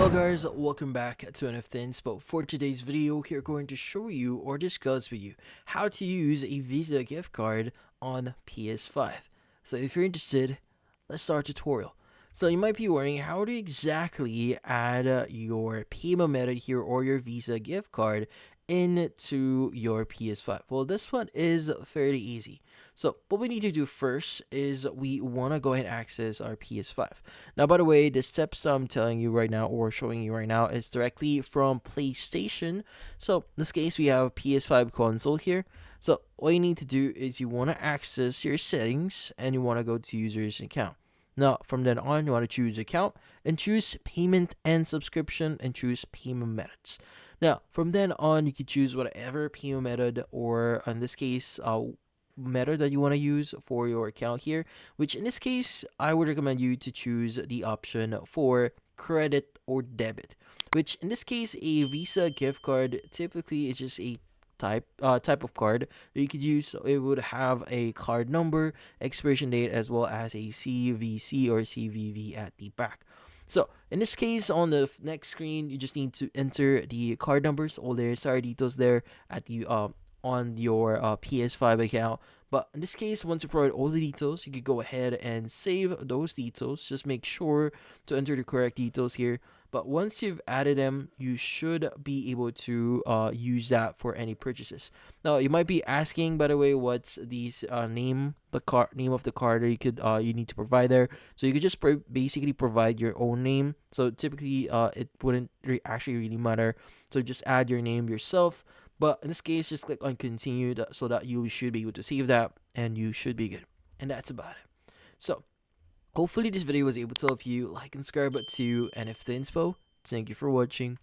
Hello guys, welcome back to NFT Inspo. For today's video, we're going to show you or discuss with you how to use a Visa gift card on PS5. So if you're interested, let's start the tutorial. So you might be wondering how to exactly add your payment method here or your Visa gift card into your PS5. Well, this one is fairly easy. So what we need to do first is we want to go ahead and access our PS5. Now, by the way, the steps I'm telling you right now or showing you right now is directly from PlayStation. So in this case, we have PS5 console here. So all you need to do is you want to access your settings and you want to go to users account. Now, from then on, you want to choose account and choose payment and subscription and choose payment methods. Now, from then on, you can choose whatever payment method or in this case, method that you want to use for your account here, which in this case, I would recommend you to choose the option for credit or debit, which in this case, a Visa gift card typically is just a type of card that you could use. So it would have a card number, expiration date, as well as a CVC or CVV at the back. So in this case, on the next screen, you just need to enter the card numbers, all the necessary details there at the on your PS5 account. But in this case, once you provide all the details, you could go ahead and save those details. Just make sure to enter the correct details here. But once you've added them, you should be able to use that for any purchases. Now, you might be asking, by the way, what's the name of the card that you need to provide there. So you could just basically provide your own name. So typically, it wouldn't actually really matter. So just add your name yourself. But in this case, just click on continue so that you should be able to save that and you should be good. And that's about it. So hopefully this video was able to help you. Like and subscribe to NFT Inspo. Thank you for watching.